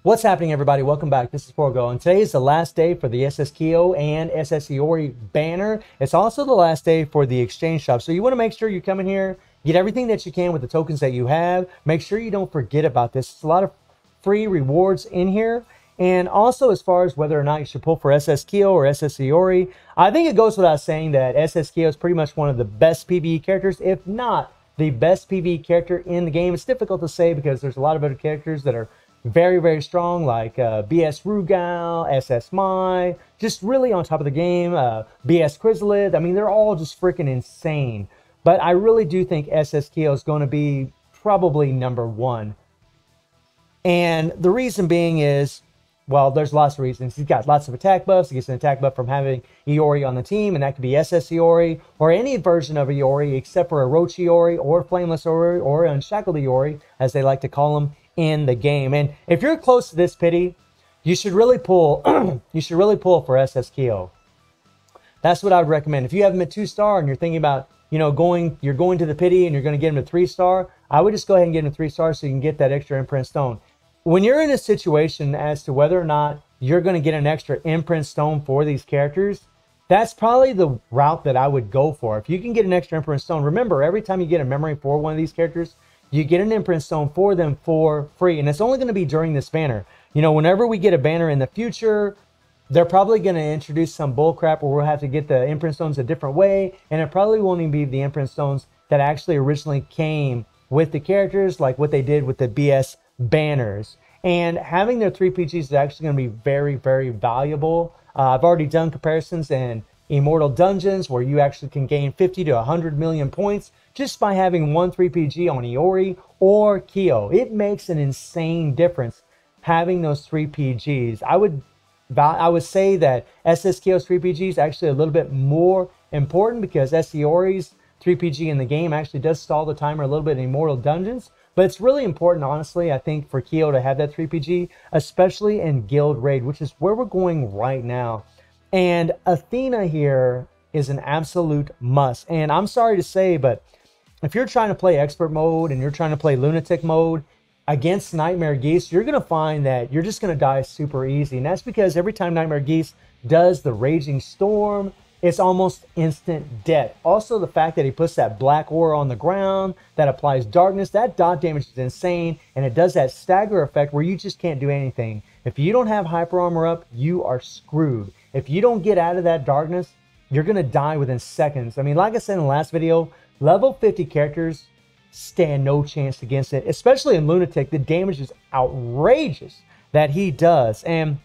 What's happening, everybody? Welcome back. This is Porgo, and today is the last day for the SS Kyo and SS Iori banner. It's also the last day for the exchange shop, so you want to make sure you come in here, get everything that you can with the tokens that you have. Make sure you don't forget about this. It's a lot of free rewards in here. And also, as far as whether or not you should pull for SS Kyo or SS Iori, I think it goes without saying that SS Kyo is pretty much one of the best PvE characters, if not the best PvE character in the game. It's difficult to say because there's a lot of other characters that are very, very strong, like BS Rugal, SS Mai, just really on top of the game, BS Chrysalid. I mean, they're all just freaking insane. But I really do think SS Kyo is going to be probably #1. And the reason being is, well, there's lots of reasons. He's got lots of attack buffs. He gets an attack buff from having Iori on the team, and that could be SS Iori or any version of Iori except for Orochi Iori or Flameless Iori or Unshackled Iori, as they like to call him in the game. And if you're close to this pity, you should really pull you should really pull for SS Kyo. That's what I would recommend. If you have him at 2-star and you're thinking about, you know, you're going to the pity and you're going to get him to 3-star, I would just go ahead and get him to 3-star so you can get that extra imprint stone. When you're in a situation as to whether or not you're going to get an extra imprint stone for these characters, that's probably the route that I would go for. If you can get an extra imprint stone, remember, every time you get a memory for one of these characters, you get an imprint stone for them for free. And it's only going to be during this banner. You know, whenever we get a banner in the future, they're probably going to introduce some bullcrap where we'll have to get the imprint stones a different way. And it probably won't even be the imprint stones that actually originally came with the characters, like what they did with the BS banners. And having their 3 PGs is actually going to be very, very valuable. I've already done comparisons in Immortal Dungeons where you actually can gain 50 to 100 million points just by having 1 3PG on Iori or Kyo. It makes an insane difference having those 3 PGs. I would say that SS Kyo's 3 PG is actually a little bit more important because SS Iori's 3 PG in the game actually does stall the timer a little bit in Immortal Dungeons. But it's really important, honestly, I think, for Kyo to have that 3 PG, especially in Guild Raid, which is where we're going right now. And Athena here is an absolute must. And I'm sorry to say, but if you're trying to play expert mode and you're trying to play lunatic mode against Nightmare Geese, you're going to find that you're just going to die super easy. And that's because every time Nightmare Geese does the Raging Storm, it's almost instant death. Also, the fact that he puts that black aura on the ground, that applies darkness, that dot damage is insane. And it does that stagger effect where you just can't do anything. If you don't have hyper armor up, you are screwed. If you don't get out of that darkness, you're going to die within seconds. I mean, like I said in the last video, level 50 characters stand no chance against it, especially in Lunatic. The damage is outrageous that he does. And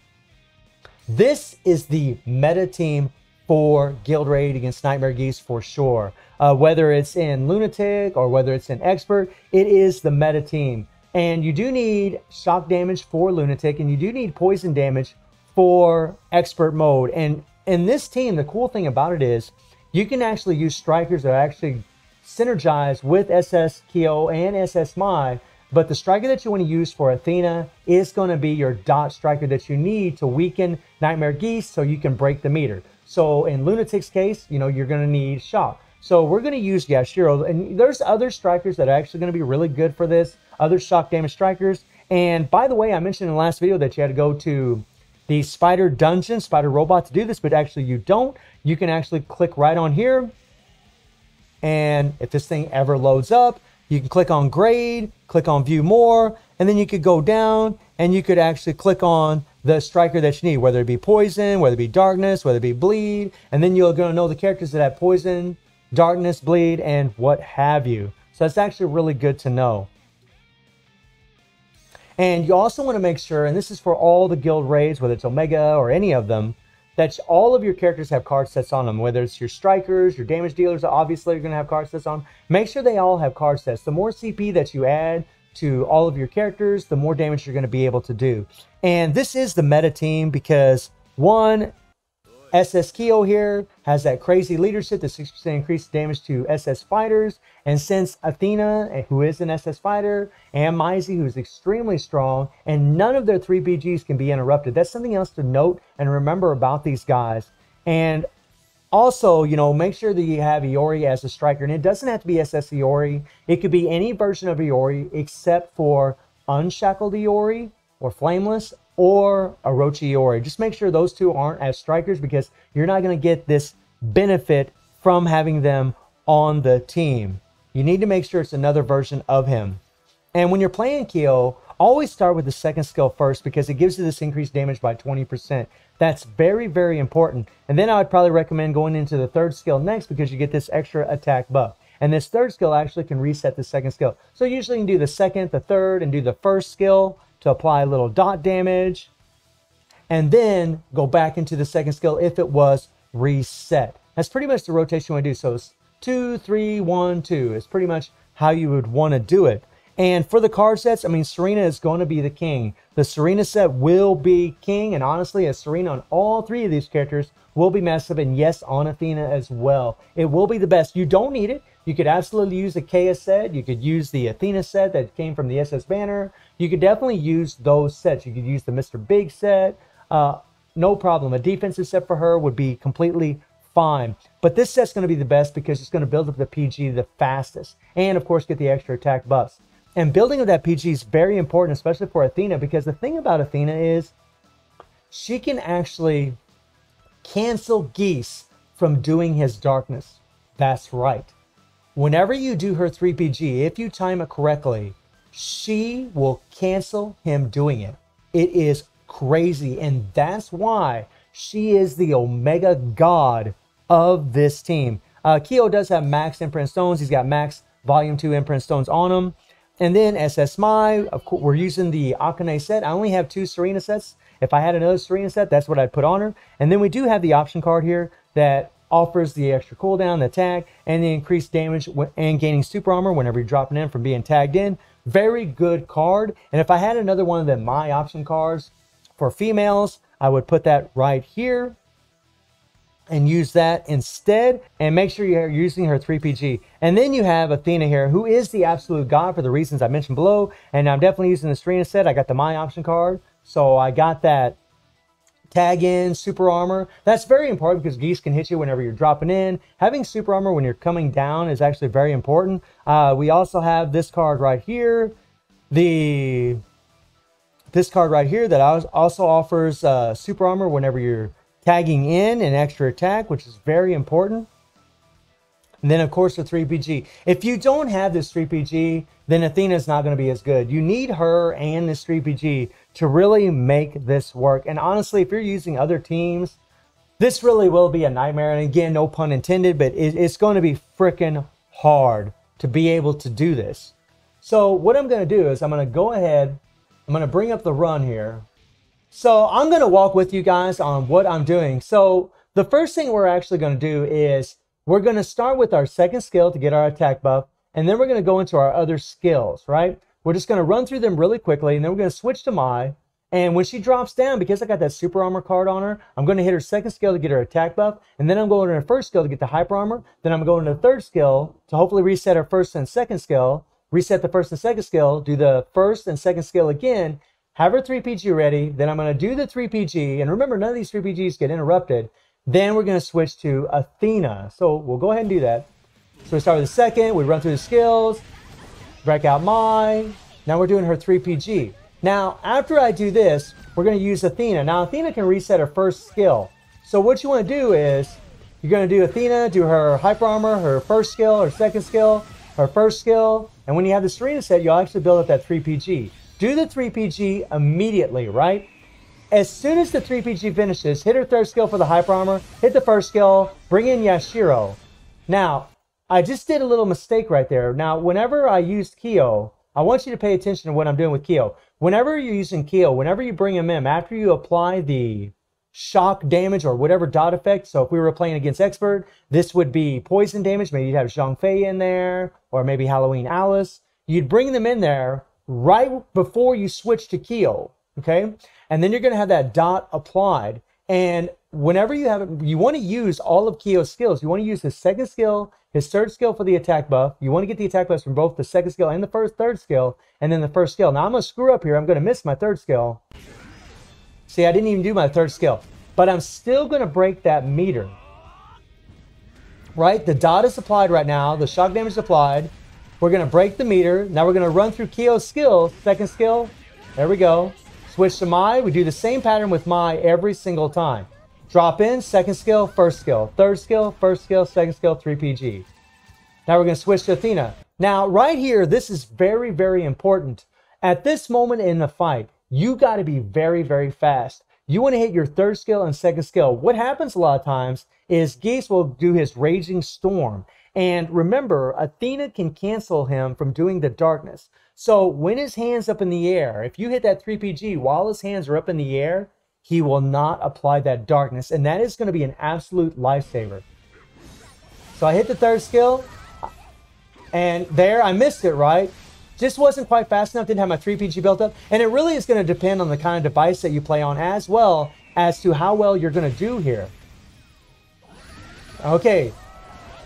this is the meta team for Guild Raid against Nightmare Geese for sure. Whether it's in Lunatic or whether it's in Expert, it is the meta team. And you do need shock damage for Lunatic, and you do need poison damage for Expert mode. And in this team, the cool thing about it is you can actually use strikers that actually synergize with SS Kyo and SS Mai, but the striker that you want to use for Athena is going to be your dot striker that you need to weaken Nightmare Geese so you can break the meter. So in Lunatic's case, you know, you're going to need shock. So we're going to use Yashiro, and there's other strikers that are actually going to be really good for this, other shock damage strikers. And by the way, I mentioned in the last video that you had to go to the Spider Dungeon, Spider Robot to do this, but actually you don't. You can actually click right on here. And if this thing ever loads up, you can click on Grade, click on View More, and then you could go down and you could actually click on the striker that you need, whether it be Poison, whether it be Darkness, whether it be Bleed, and then you're going to know the characters that have Poison, Darkness, Bleed, and what have you. So that's actually really good to know. And you also want to make sure, and this is for all the guild raids, whether it's Omega or any of them, that all of your characters have card sets on them. Whether it's your strikers, your damage dealers, obviously you're going to have card sets on. Make sure they all have card sets. The more CP that you add to all of your characters, the more damage you're going to be able to do. And this is the meta team because, one, SS Kyo here has that crazy leadership, the 6% increased damage to SS fighters. And since Athena, who is an SS fighter, and Maisie, who's extremely strong, and none of their 3 BGs can be interrupted. That's something else to note and remember about these guys. And also, you know, make sure that you have Iori as a striker. And it doesn't have to be SS Iori. It could be any version of Iori except for Unshackled Iori or Flameless or Orochiori. Just make sure those two aren't as strikers because you're not going to get this benefit from having them on the team. You need to make sure it's another version of him. And when you're playing Kyo, always start with the second skill first because it gives you this increased damage by 20%. That's very, very important. And then I would probably recommend going into the third skill next because you get this extra attack buff. And this third skill actually can reset the second skill. So usually you can do the second, the third, and do the first skill to apply a little dot damage. And then go back into the second skill if it was reset. That's pretty much the rotation we do. So it's 2, 3, 1, 2. It's pretty much how you would want to do it. And for the card sets, I mean, Serena is going to be the king. The Serena set will be king. And honestly, a Serena on all three of these characters will be massive. And yes, on Athena as well. It will be the best. You don't need it. You could absolutely use the Kea set. You could use the Athena set that came from the SS banner. You could definitely use those sets. You could use the Mr. Big set. No problem. A defensive set for her would be completely fine. But this set's going to be the best because it's going to build up the PG the fastest. And, of course, get the extra attack buffs. And building of that PG is very important, especially for Athena, because the thing about Athena is she can actually cancel Geese from doing his darkness. That's right. Whenever you do her 3PG, if you time it correctly, she will cancel him doing it. It is crazy, and that's why she is the Omega God of this team. Kyo does have max imprint stones. He's got max volume 2 imprint stones on him. And then SS Mai, of course, we're using the Akane set. I only have 2 Serena sets. If I had another Serena set, that's what I'd put on her. And then we do have the option card here that offers the extra cooldown, the attack, and the increased damage and gaining super armor whenever you're dropping in from being tagged in. Very good card. And if I had another one of the My option cards for females, I would put that right here and use that instead, and make sure you're using her 3PG. And then you have Athena here, who is the absolute god for the reasons I mentioned below. And I'm definitely using the Serena set. I got the My option card, so I got that tag in super armor. That's very important because Geese can hit you whenever you're dropping in. Having super armor when you're coming down is actually very important. We also have this card right here, this card right here that also offers super armor whenever you're tagging in an extra attack, which is very important. And then, of course, the 3PG. If you don't have this 3PG, then Athena's not going to be as good. You need her and this 3PG to really make this work. And honestly, if you're using other teams, this really will be a nightmare. And again, no pun intended, but it's going to be freaking hard to be able to do this. So what I'm going to do is I'm going to go ahead, I'm going to bring up the run here. So I'm going to walk with you guys on what I'm doing. So the first thing we're actually going to do is we're going to start with our second skill to get our attack buff. And then we're going to go into our other skills, right? We're just going to run through them really quickly. And then we're going to switch to Mai. And when she drops down, because I got that super armor card on her, I'm going to hit her second skill to get her attack buff. And then I'm going to her first skill to get the hyper armor. Then I'm going to the third skill to hopefully reset her first and second skill. Reset the first and second skill. Do the first and second skill again. Have her 3PG ready. Then I'm going to do the 3PG. And remember, none of these 3PGs get interrupted. Then we're going to switch to Athena. So we'll go ahead and do that. So we start with the second. We run through the skills. Break out Mai. Now we're doing her 3PG. Now, after I do this, we're going to use Athena. Now, Athena can reset her first skill. So what you want to do is, you're going to do Athena, do her hyper armor, her first skill, her second skill, her first skill. And when you have the Serena set, you'll actually build up that 3PG. Do the 3PG immediately, right? As soon as the 3PG finishes, hit her third skill for the hyper armor, hit the first skill, bring in Yashiro. Now, I just did a little mistake right there. Now, whenever I used Kyo, I want you to pay attention to what I'm doing with Kyo. Whenever you're using Kyo, whenever you bring him in, after you apply the shock damage or whatever dot effect, so if we were playing against Expert, this would be poison damage. Maybe you'd have Zhang Fei in there, or maybe Halloween Alice. You'd bring them in there right before you switch to Kyo, okay? And then you're going to have that dot applied. And whenever you have it, you want to use all of Kyo's skills. You want to use his second skill, his third skill for the attack buff. You want to get the attack buffs from both the second skill and the third skill, and then the first skill. Now I'm going to screw up here. I'm going to miss my third skill. See, I didn't even do my third skill. But I'm still going to break that meter. Right? The dot is applied right now. The shock damage is applied. We're going to break the meter. Now we're going to run through Kyo's skills. Second skill. There we go. Switch to Mai. We do the same pattern with Mai every single time. Drop in, second skill, first skill, third skill, first skill, second skill, 3 PG. Now we're going to switch to Athena. Now, right here, this is very, very important. At this moment in the fight, you got to be very, very fast. You want to hit your third skill and second skill. What happens a lot of times is Geese will do his Raging Storm. And remember, Athena can cancel him from doing the darkness. So when his hand's up in the air, if you hit that 3 PG while his hands are up in the air, he will not apply that darkness. And that is going to be an absolute lifesaver. So I hit the third skill. And there, I missed it, right? Just wasn't quite fast enough, didn't have my 3 PG built up. And it really is going to depend on the kind of device that you play on, as well as to how well you're going to do here. Okay.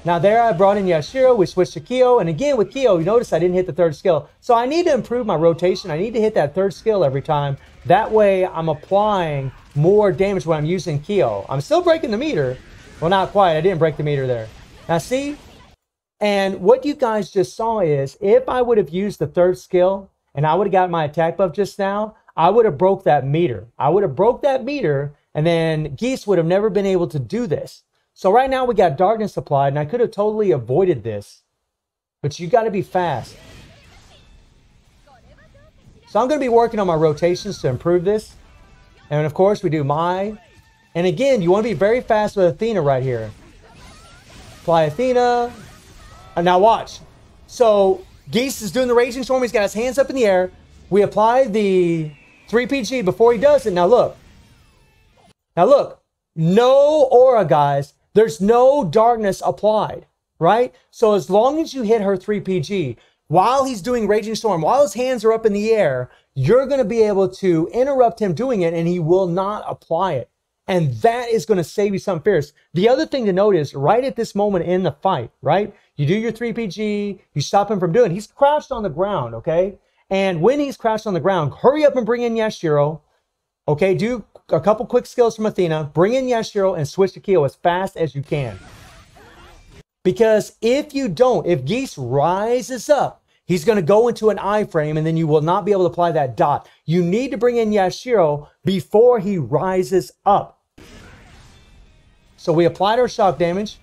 Now there I brought in Yashiro, we switched to Kyo, and again with Kyo, you notice I didn't hit the third skill. So I need to improve my rotation. I need to hit that third skill every time. That way I'm applying more damage when I'm using Kyo. I'm still breaking the meter. Well, not quite. I didn't break the meter there. Now see? And what you guys just saw is, if I would have used the third skill, and I would have got my attack buff just now, I would have broke that meter. I would have broke that meter, and then Geese would have never been able to do this. So right now we got darkness applied, and I could have totally avoided this. But you got to be fast. So I'm going to be working on my rotations to improve this. And of course we do Mai. And again, you want to be very fast with Athena right here. Apply Athena. And now watch. So Geese is doing the Raging Storm. He's got his hands up in the air. We apply the 3 PG before he does it. Now look. Now look. No aura, guys. There's no darkness applied, right? So as long as you hit her 3 PG, while he's doing Raging Storm, while his hands are up in the air, you're going to be able to interrupt him doing it, and he will not apply it. And that is going to save you some fierce. The other thing to note is, right at this moment in the fight, right? You do your 3 PG, you stop him from doing it. He's crouched on the ground, okay? And when he's crouched on the ground, hurry up and bring in Yashiro. Okay, do a couple quick skills from Athena, bring in Yashiro, and switch to Kyo as fast as you can. Because if you don't, if Geese rises up, he's going to go into an iframe, and then you will not be able to apply that dot. You need to bring in Yashiro before he rises up. So we applied our shock damage.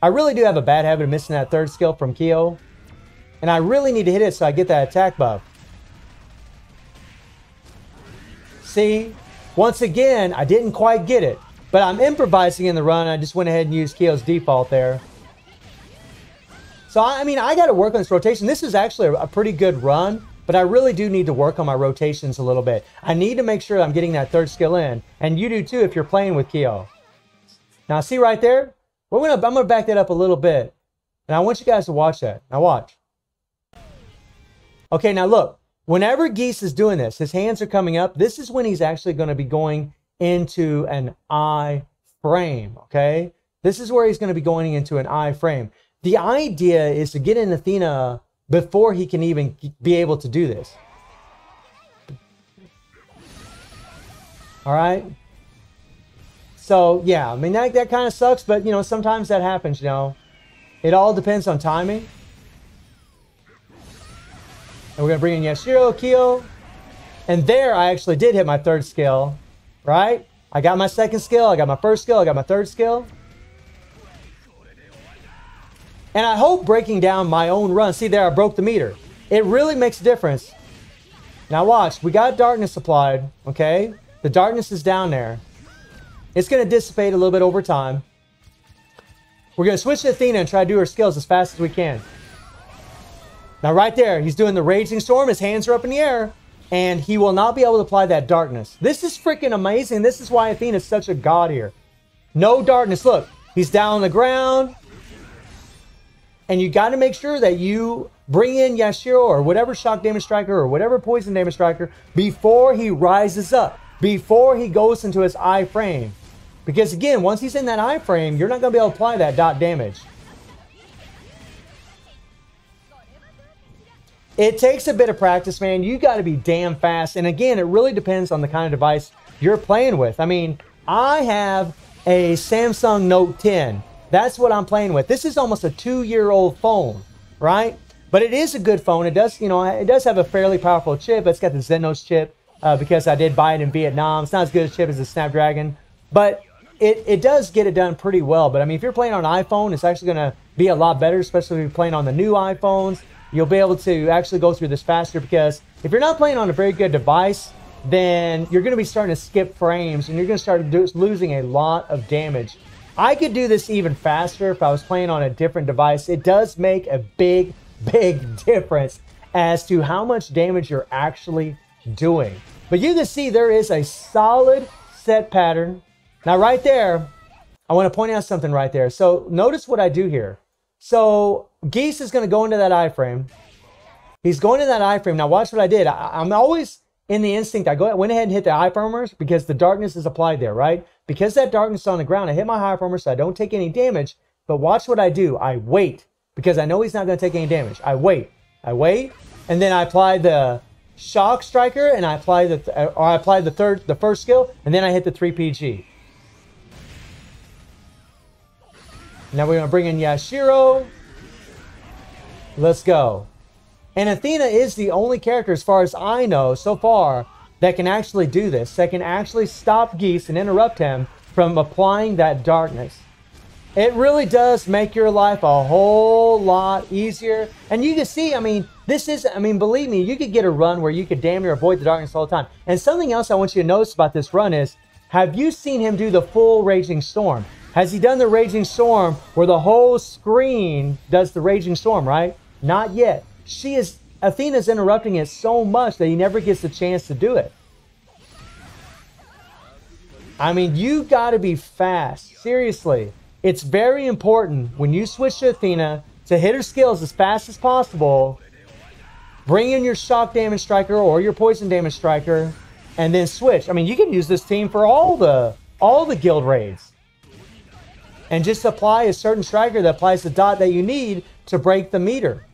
I really do have a bad habit of missing that third skill from Kyo. And I really need to hit it so I get that attack buff. See? Once again, I didn't quite get it. But I'm improvising in the run. I just went ahead and used Kyo's default there. So, I mean, I got to work on this rotation. This is actually a pretty good run. But I really do need to work on my rotations a little bit. I need to make sure I'm getting that third skill in. And you do too if you're playing with Kyo. Now, see right there? I'm going to back that up a little bit. And I want you guys to watch that. Now watch. Okay, now look. Whenever Geese is doing this, his hands are coming up. This is when he's actually going to be going into an I frame, okay? This is where he's going to be going into an I frame. The idea is to get in Athena before he can even be able to do this. All right? So, yeah, I mean, that kind of sucks, but, you know, sometimes that happens, you know. It all depends on timing. And we're going to bring in Yashiro, Kyo. And there, I actually did hit my third skill, right? I got my second skill, I got my first skill, I got my third skill. And I hope breaking down my own run, see there, I broke the meter. It really makes a difference. Now watch, we got darkness applied, okay? The darkness is down there. It's going to dissipate a little bit over time. We're going to switch to Athena and try to do her skills as fast as we can. Now right there, he's doing the Raging Storm. His hands are up in the air. And he will not be able to apply that darkness. This is freaking amazing. This is why Athena is such a god here. No darkness. Look, he's down on the ground. And you got to make sure that you bring in Yashiro or whatever shock damage striker or whatever poison damage striker before he rises up. Before he goes into his I frame. Because again, once he's in that I frame, you're not going to be able to apply that dot damage. It takes a bit of practice, man. You got to be damn fast. And again, it really depends on the kind of device you're playing with. I mean, I have a Samsung Note 10. That's what I'm playing with. This is almost a 2-year-old phone, right? But it is a good phone. It does, you know, it does have a fairly powerful chip. It's got the Xenos chip. because I did buy it in Vietnam. It's not as good a chip as the Snapdragon, but it does get it done pretty well. But I mean, if you're playing on an iPhone, it's actually going to be a lot better, especially if you're playing on the new iPhones. You'll be able to actually go through this faster, because if you're not playing on a very good device, then you're going to be starting to skip frames and you're going to start losing a lot of damage. I could do this even faster if I was playing on a different device. It does make a big difference as to how much damage you're actually doing. But you can see there is a solid set pattern. Now right there, I want to point out something right there. So notice what I do here. So Geese is going to go into that iframe. He's going to that iframe. Now watch what I did. I'm always in the instinct. Went ahead and hit the iframers because the darkness is applied there, right? Because that darkness is on the ground, I hit my iframer so I don't take any damage. But watch what I do. I wait because I know he's not going to take any damage. I wait, and then I apply the shock striker, and I apply the first skill, and then I hit the 3PG. Now we're going to bring in Yashiro. Let's go. And Athena is the only character, as far as I know so far, that can actually do this. That can actually stop Geese and interrupt him from applying that darkness. It really does make your life a whole lot easier. And you can see, I mean, believe me, you could get a run where you could damn near avoid the darkness all the time. And something else I want you to notice about this run is, have you seen him do the full Raging Storm? Has he done the Raging Storm where the whole screen does the Raging Storm, right? Not yet. Athena's interrupting it so much that he never gets the chance to do it. I mean, you got to be fast. Seriously. It's very important when you switch to Athena to hit her skills as fast as possible. Bring in your shock damage striker or your poison damage striker and then switch. I mean, you can use this team for all the guild raids. And just apply a certain striker that applies the dot that you need to break the meter.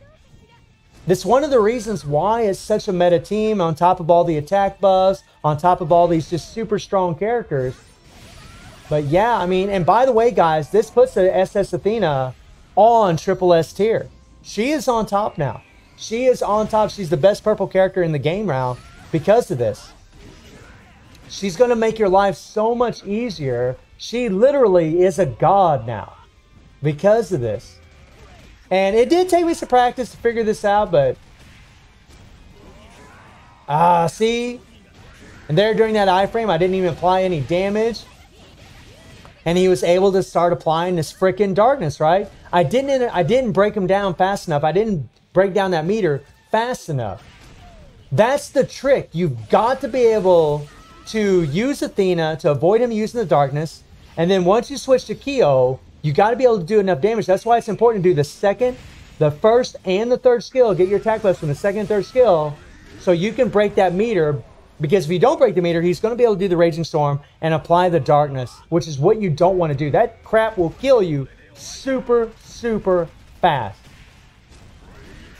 That's one of the reasons why it's such a meta team, on top of all the attack buffs, on top of all these just super strong characters. But yeah, I mean, and by the way, guys, this puts the SS Athena on triple S tier. She is on top now. She is on top. She's the best purple character in the game now because of this. She's going to make your life so much easier. She literally is a god now because of this. And it did take me some practice to figure this out, but... see? And there during that iframe, I didn't even apply any damage. And he was able to start applying this freaking darkness, right? I didn't break him down fast enough. I didn't break down that meter fast enough. That's the trick. You've got to be able to use Athena to avoid him using the darkness. And then once you switch to Kyo, you got to be able to do enough damage. That's why it's important to do the second, the first, and the third skill. Get your attack buffs from the second and third skill so you can break that meter. Because if you don't break the meter, he's going to be able to do the Raging Storm and apply the darkness, which is what you don't want to do. That crap will kill you super fast.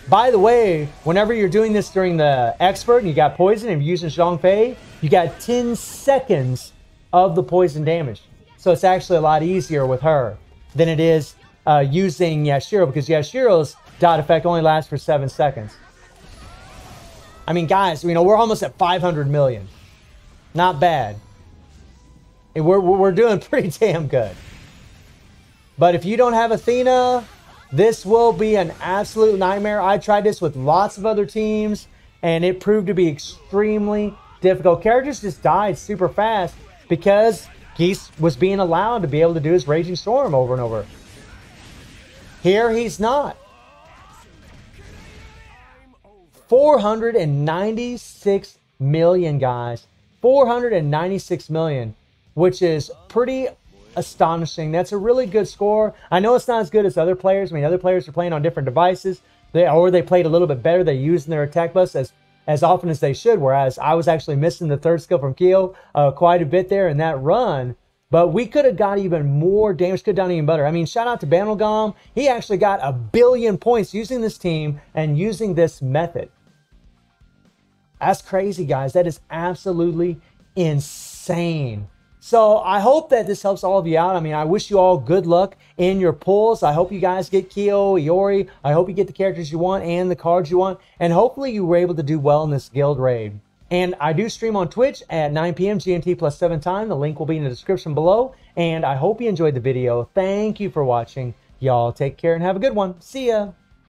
By the way, whenever you're doing this during the expert and you got poison and you're using Zhongfei, you got 10 seconds of the poison damage. So it's actually a lot easier with her than it is using Yashiro, because Yashiro's dot effect only lasts for 7 seconds. I mean, guys, you know, we're almost at 500 million. Not bad. And we're doing pretty damn good. But if you don't have Athena, this will be an absolute nightmare. I tried this with lots of other teams, and it proved to be extremely difficult. Characters just died super fast because Geese was being allowed to be able to do his Raging Storm over and over. Here, he's not. 496 million, guys. 496 million, which is pretty astonishing. That's a really good score. I know it's not as good as other players. I mean, other players are playing on different devices. They played a little bit better. They're using their attack buffs as often as they should, whereas I was actually missing the third skill from Kyo quite a bit there in that run. But we could have got even more damage, could have done even better. I mean, shout out to Bandelgom. He actually got 1 billion points using this team and using this method. That's crazy, guys. That is absolutely insane. So I hope that this helps all of you out. I mean, I wish you all good luck in your pulls. I hope you guys get Kyo, Iori. I hope you get the characters you want and the cards you want. And hopefully you were able to do well in this guild raid. And I do stream on Twitch at 9 p.m. GMT plus 7 time. The link will be in the description below. And I hope you enjoyed the video. Thank you for watching. Y'all take care and have a good one. See ya.